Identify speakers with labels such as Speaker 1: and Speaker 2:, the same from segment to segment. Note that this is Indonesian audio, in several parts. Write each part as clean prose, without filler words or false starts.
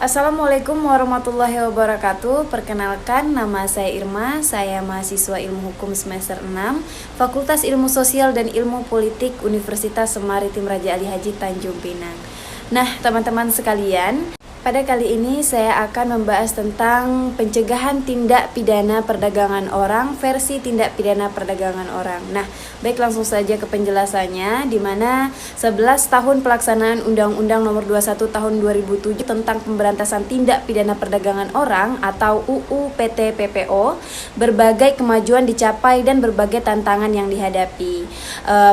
Speaker 1: Assalamualaikum warahmatullahi wabarakatuh. Perkenalkan, nama saya Irma. Saya mahasiswa Ilmu Hukum semester 6, Fakultas Ilmu Sosial dan Ilmu Politik Universitas Maritim Raja Ali Haji Tanjung Pinang. Nah, teman-teman sekalian, pada kali ini saya akan membahas tentang pencegahan tindak pidana perdagangan orang versi tindak pidana perdagangan orang. Nah, baik, langsung saja ke penjelasannya, di mana 11 tahun pelaksanaan Undang-Undang Nomor 21 Tahun 2007 tentang pemberantasan tindak pidana perdagangan orang atau UU PT PPO, berbagai kemajuan dicapai dan berbagai tantangan yang dihadapi.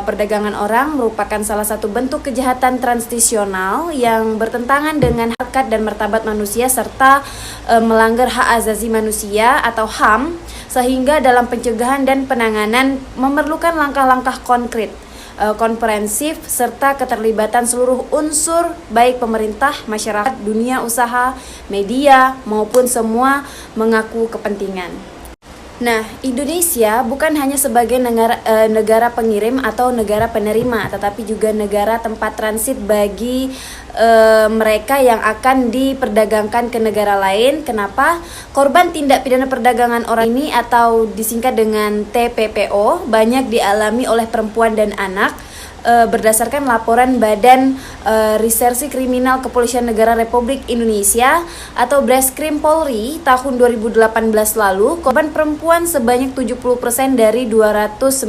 Speaker 1: Perdagangan orang merupakan salah satu bentuk kejahatan transnasional yang bertentangan dengan harkat dan martabat manusia serta melanggar hak asasi manusia atau HAM, sehingga dalam pencegahan dan penanganan memerlukan langkah-langkah konkret, komprehensif serta keterlibatan seluruh unsur baik pemerintah, masyarakat, dunia usaha, media maupun semua mengaku kepentingan. Nah, Indonesia bukan hanya sebagai negara pengirim atau negara penerima, tetapi juga negara tempat transit bagi mereka yang akan diperdagangkan ke negara lain. Kenapa? Korban tindak pidana perdagangan orang ini atau disingkat dengan TPPO banyak dialami oleh perempuan dan anak. Berdasarkan laporan Badan Reserse Kriminal Kepolisian Negara Republik Indonesia atau Breskrim Polri tahun 2018 lalu, korban perempuan sebanyak 70% dari 297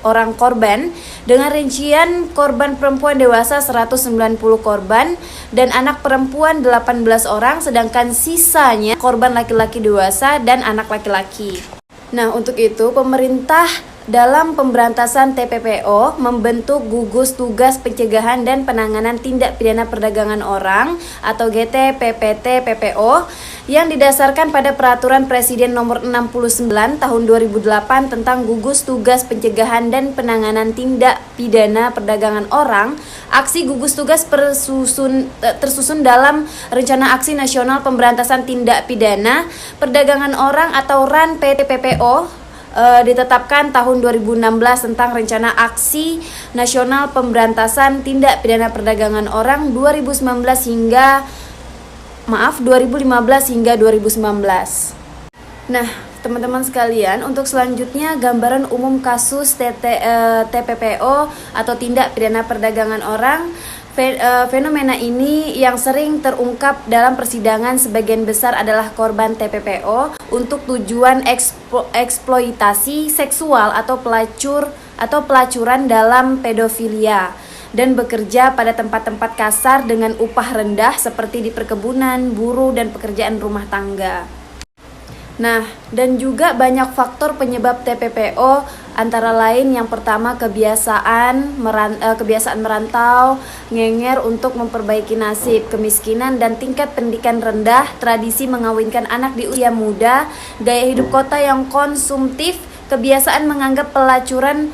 Speaker 1: orang korban, dengan rincian korban perempuan dewasa 190 korban dan anak perempuan 18 orang, sedangkan sisanya korban laki-laki dewasa dan anak laki-laki. Nah, untuk itu pemerintah dalam pemberantasan TPPO membentuk gugus tugas pencegahan dan penanganan tindak pidana perdagangan orang atau GTPPT PPO yang didasarkan pada Peraturan Presiden Nomor 69 Tahun 2008 tentang gugus tugas pencegahan dan penanganan tindak pidana perdagangan orang. Aksi gugus tugas tersusun dalam Rencana Aksi Nasional Pemberantasan Tindak Pidana Perdagangan Orang atau RAN PT PPO ditetapkan tahun 2016 tentang Rencana Aksi Nasional Pemberantasan Tindak Pidana Perdagangan Orang 2015 hingga 2019. Nah, teman-teman sekalian, untuk selanjutnya gambaran umum kasus TPPO atau tindak pidana perdagangan orang. Fenomena ini yang sering terungkap dalam persidangan sebagian besar adalah korban TPPO untuk tujuan eksploitasi seksual atau pelacuran dalam pedofilia dan bekerja pada tempat-tempat kasar dengan upah rendah seperti di perkebunan, buruh, dan pekerjaan rumah tangga. Nah, dan juga banyak faktor penyebab TPPO, antara lain yang pertama kebiasaan merantau, ngenger untuk memperbaiki nasib, kemiskinan dan tingkat pendidikan rendah, tradisi mengawinkan anak di usia muda, gaya hidup kota yang konsumtif, kebiasaan menganggap pelacuran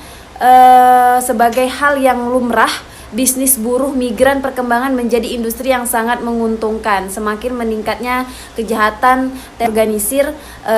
Speaker 1: sebagai hal yang lumrah, bisnis buruh migran, perkembangan menjadi industri yang sangat menguntungkan, semakin meningkatnya kejahatan terorganisir,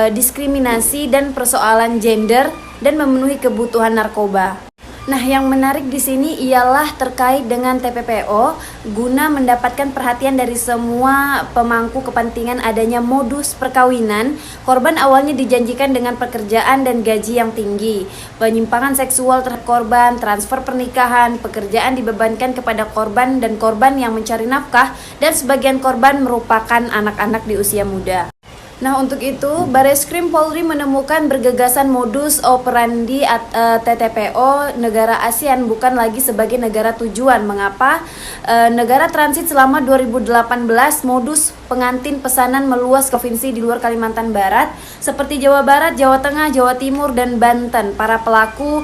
Speaker 1: diskriminasi dan persoalan gender, dan memenuhi kebutuhan narkoba. Nah, yang menarik di sini ialah terkait dengan TPPO, guna mendapatkan perhatian dari semua pemangku kepentingan adanya modus perkawinan. Korban awalnya dijanjikan dengan pekerjaan dan gaji yang tinggi, penyimpangan seksual terhadap korban, transfer pernikahan, pekerjaan dibebankan kepada korban dan korban yang mencari nafkah, dan sebagian korban merupakan anak-anak di usia muda. Nah, untuk itu Bareskrim Polri menemukan bergegasan modus operandi TPPO negara ASEAN bukan lagi sebagai negara tujuan. Mengapa? Negara transit selama 2018, modus pengantin pesanan meluas ke provinsi di luar Kalimantan Barat seperti Jawa Barat, Jawa Tengah, Jawa Timur, dan Banten. Para pelaku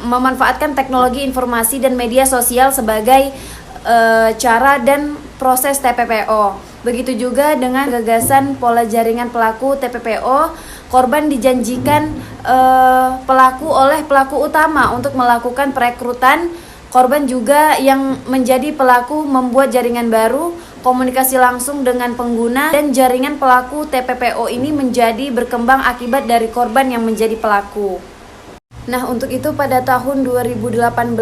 Speaker 1: memanfaatkan teknologi informasi dan media sosial sebagai cara dan proses TPPO. Begitu juga dengan gagasan pola jaringan pelaku TPPO, korban dijanjikan oleh pelaku utama untuk melakukan perekrutan. Korban juga yang menjadi pelaku membuat jaringan baru, komunikasi langsung dengan pengguna, dan jaringan pelaku TPPO ini menjadi berkembang akibat dari korban yang menjadi pelaku. Nah, untuk itu pada tahun 2018,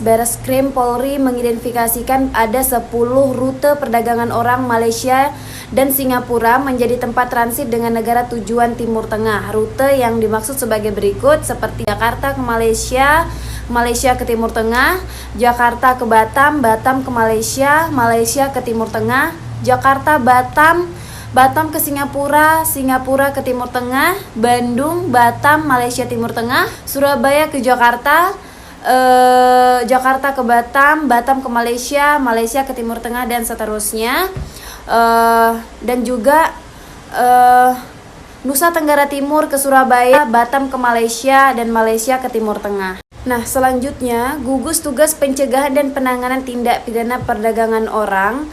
Speaker 1: Bareskrim Polri mengidentifikasikan ada 10 rute perdagangan orang Malaysia dan Singapura menjadi tempat transit dengan negara tujuan Timur Tengah. Rute yang dimaksud sebagai berikut, seperti Jakarta ke Malaysia, Malaysia ke Timur Tengah, Jakarta ke Batam, Batam ke Malaysia, Malaysia ke Timur Tengah, Jakarta Batam, Batam ke Singapura, Singapura ke Timur Tengah, Bandung, Batam, Malaysia Timur Tengah, Surabaya ke Jakarta, Jakarta ke Batam, Batam ke Malaysia, Malaysia ke Timur Tengah, dan seterusnya. Dan juga Nusa Tenggara Timur ke Surabaya, Batam ke Malaysia, dan Malaysia ke Timur Tengah. Nah, selanjutnya gugus tugas pencegahan dan penanganan tindak pidana perdagangan orang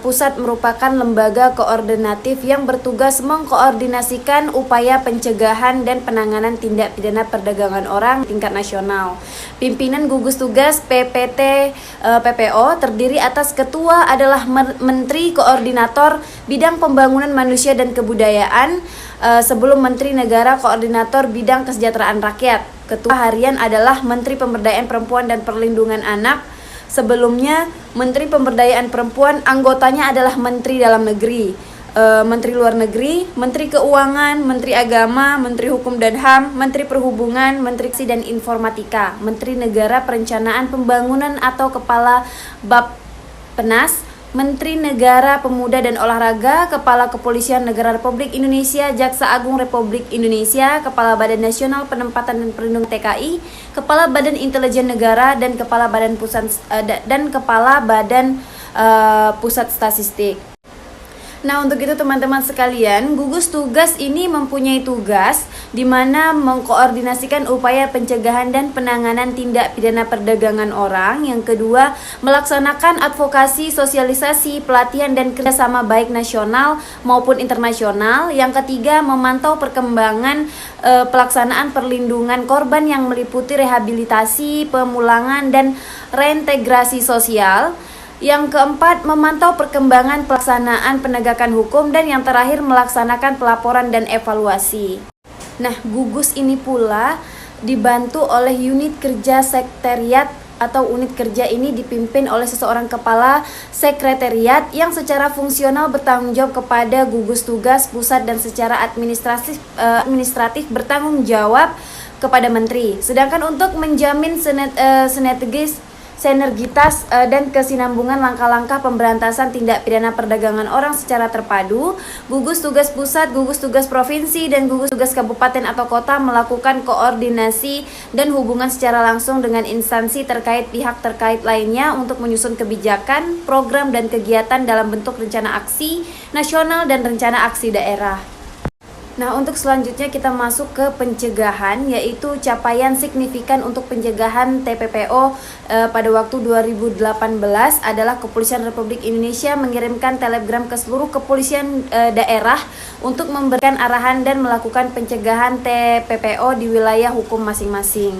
Speaker 1: pusat merupakan lembaga koordinatif yang bertugas mengkoordinasikan upaya pencegahan dan penanganan tindak pidana perdagangan orang tingkat nasional. Pimpinan gugus tugas PPT PPO terdiri atas ketua adalah Menteri Koordinator Bidang Pembangunan Manusia dan Kebudayaan, sebelum Menteri Negara Koordinator Bidang Kesejahteraan Rakyat. Ketua harian adalah Menteri Pemberdayaan Perempuan dan Perlindungan Anak. Sebelumnya Menteri Pemberdayaan Perempuan, anggotanya adalah Menteri Dalam Negeri, Menteri Luar Negeri, Menteri Keuangan, Menteri Agama, Menteri Hukum dan HAM, Menteri Perhubungan, Menteri dan Informatika, Menteri Negara Perencanaan Pembangunan atau Kepala Bappenas, Menteri Negara Pemuda dan Olahraga, Kepala Kepolisian Negara Republik Indonesia, Jaksa Agung Republik Indonesia, Kepala Badan Nasional Penempatan dan Perlindungan TKI, Kepala Badan Intelijen Negara, dan Kepala Badan Pusat Statistik. Nah, untuk itu teman-teman sekalian, gugus tugas ini mempunyai tugas di mana mengkoordinasikan upaya pencegahan dan penanganan tindak pidana perdagangan orang. Yang kedua, melaksanakan advokasi, sosialisasi, pelatihan dan kerjasama baik nasional maupun internasional. Yang ketiga, memantau perkembangan pelaksanaan perlindungan korban yang meliputi rehabilitasi, pemulangan dan reintegrasi sosial. Yang keempat, memantau perkembangan pelaksanaan penegakan hukum, dan yang terakhir melaksanakan pelaporan dan evaluasi. Nah, gugus ini pula dibantu oleh unit kerja sekretariat atau unit kerja ini dipimpin oleh seseorang kepala sekretariat yang secara fungsional bertanggung jawab kepada gugus tugas pusat dan secara administratif bertanggung jawab kepada menteri. Sedangkan untuk menjamin sinergitas dan kesinambungan langkah-langkah pemberantasan tindak pidana perdagangan orang secara terpadu, gugus tugas pusat, gugus tugas provinsi, dan gugus tugas kabupaten atau kota melakukan koordinasi dan hubungan secara langsung dengan instansi terkait pihak terkait lainnya untuk menyusun kebijakan, program, dan kegiatan dalam bentuk rencana aksi nasional dan rencana aksi daerah. Nah, untuk selanjutnya kita masuk ke pencegahan, yaitu capaian signifikan untuk pencegahan TPPO pada waktu 2018 adalah Kepolisian Republik Indonesia mengirimkan telegram ke seluruh kepolisian daerah untuk memberikan arahan dan melakukan pencegahan TPPO di wilayah hukum masing-masing.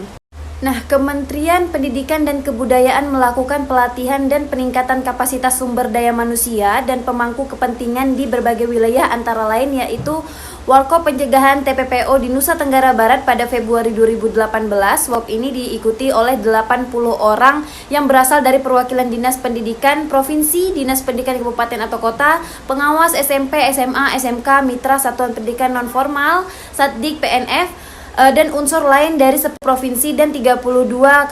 Speaker 1: Nah, Kementerian Pendidikan dan Kebudayaan melakukan pelatihan dan peningkatan kapasitas sumber daya manusia dan pemangku kepentingan di berbagai wilayah, antara lain yaitu Warkop Pencegahan TPPO di Nusa Tenggara Barat pada Februari 2018. WOP ini diikuti oleh 80 orang yang berasal dari perwakilan Dinas Pendidikan Provinsi, Dinas Pendidikan Kabupaten atau Kota, pengawas SMP, SMA, SMK, Mitra Satuan Pendidikan Non-Formal, Satdik, PNF, dan unsur lain dari 10 provinsi dan 32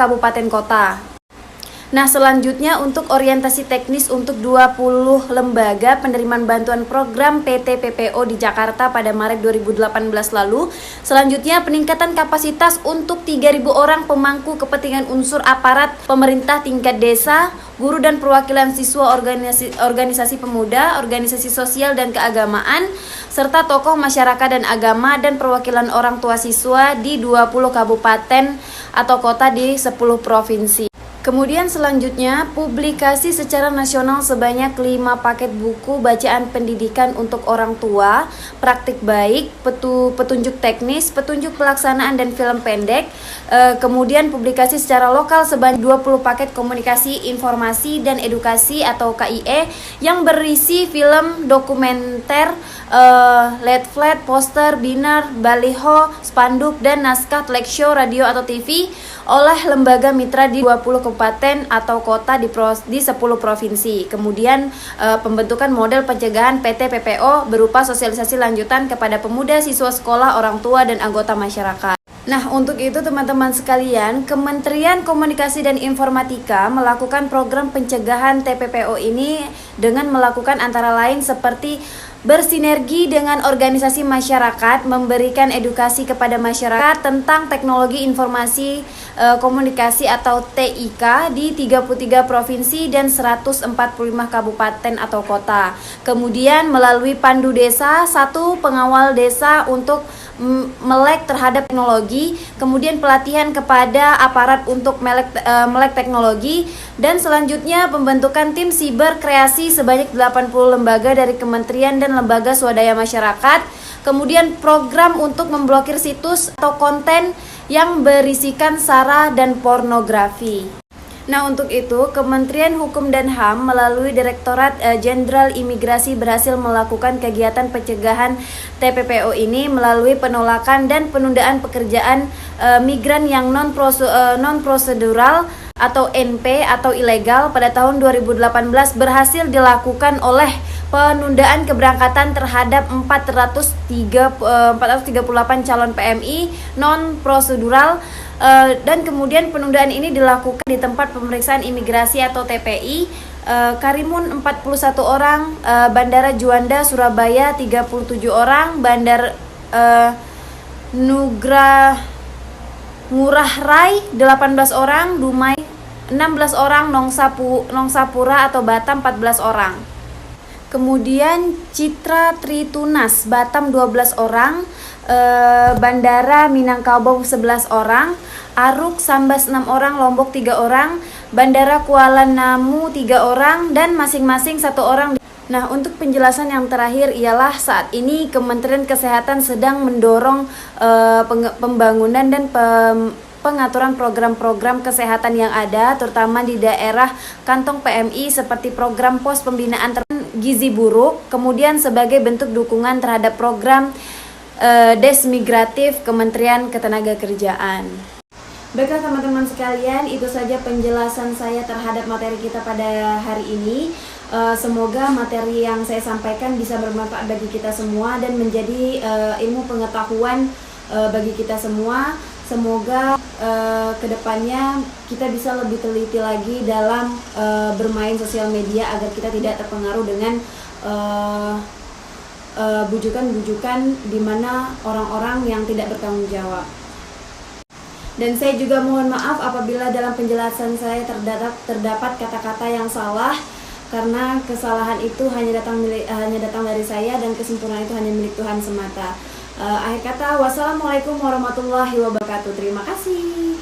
Speaker 1: kabupaten kota. Nah, selanjutnya untuk orientasi teknis untuk 20 lembaga penerimaan bantuan program PT PPO di Jakarta pada Maret 2018 lalu. Selanjutnya peningkatan kapasitas untuk 3.000 orang pemangku kepentingan unsur aparat pemerintah tingkat desa, guru dan perwakilan siswa, organisasi pemuda, organisasi sosial dan keagamaan, serta tokoh masyarakat dan agama dan perwakilan orang tua siswa di 20 kabupaten atau kota di 10 provinsi. Kemudian selanjutnya, publikasi secara nasional sebanyak 5 paket buku bacaan pendidikan untuk orang tua, praktik baik, petunjuk teknis, petunjuk pelaksanaan dan film pendek. Kemudian publikasi secara lokal sebanyak 20 paket komunikasi, informasi, dan edukasi atau KIE yang berisi film dokumenter, leaflet, poster, banner, baliho, spanduk, dan naskah talk show, radio atau TV oleh lembaga mitra di 20 kabupaten atau kota di 10 provinsi. Kemudian pembentukan model pencegahan PT PPO berupa sosialisasi lanjutan kepada pemuda, siswa sekolah, orang tua, dan anggota masyarakat. Nah, untuk itu teman-teman sekalian, Kementerian Komunikasi dan Informatika melakukan program pencegahan TPPO ini dengan melakukan antara lain seperti bersinergi dengan organisasi masyarakat, memberikan edukasi kepada masyarakat tentang teknologi informasi komunikasi atau TIK di 33 provinsi dan 145 kabupaten atau kota. Kemudian melalui Pandu Desa, 1 pengawal desa untuk melek terhadap teknologi, kemudian pelatihan kepada aparat untuk melek teknologi, dan selanjutnya pembentukan tim siber kreasi sebanyak 80 lembaga dari kementerian dan lembaga swadaya masyarakat, kemudian program untuk memblokir situs atau konten yang berisikan sara dan pornografi. Nah, untuk itu Kementerian Hukum dan HAM melalui Direktorat Jenderal Imigrasi berhasil melakukan kegiatan pencegahan TPPO ini melalui penolakan dan penundaan pekerjaan migran yang non prosedural atau NP atau ilegal pada tahun 2018 berhasil dilakukan oleh penundaan keberangkatan terhadap 438 calon PMI non prosedural, dan kemudian penundaan ini dilakukan di tempat pemeriksaan imigrasi atau TPI Karimun 41 orang, Bandara Juanda Surabaya 37 orang, Bandar Ngurah Rai 18 orang, Dumai 16 orang, Nongsapura atau Batam 14 orang. Kemudian Citra Tritunas Batam 12 orang, Bandara Minangkabau 11 orang, Aruk Sambas 6 orang, Lombok 3 orang, Bandara Kuala Namu 3 orang, dan masing-masing 1 orang. Nah, untuk penjelasan yang terakhir ialah saat ini Kementerian Kesehatan sedang mendorong pembangunan dan pengaturan program-program kesehatan yang ada, terutama di daerah kantong PMI seperti program pos pembinaan gizi buruk, kemudian sebagai bentuk dukungan terhadap program desmigratif Kementerian Ketenagakerjaan. Baiklah teman-teman sekalian, itu saja penjelasan saya terhadap materi kita pada hari ini. Semoga materi yang saya sampaikan bisa bermanfaat bagi kita semua dan menjadi ilmu pengetahuan bagi kita semua. Semoga kedepannya kita bisa lebih teliti lagi dalam bermain sosial media agar kita tidak terpengaruh dengan bujukan-bujukan di mana orang-orang yang tidak bertanggung jawab. Dan saya juga mohon maaf apabila dalam penjelasan saya terdapat kata-kata yang salah, karena kesalahan itu hanya datang dari saya dan kesempurnaan itu hanya milik Tuhan semata. Akhir kata, wassalamualaikum warahmatullahi wabarakatuh. Terima kasih.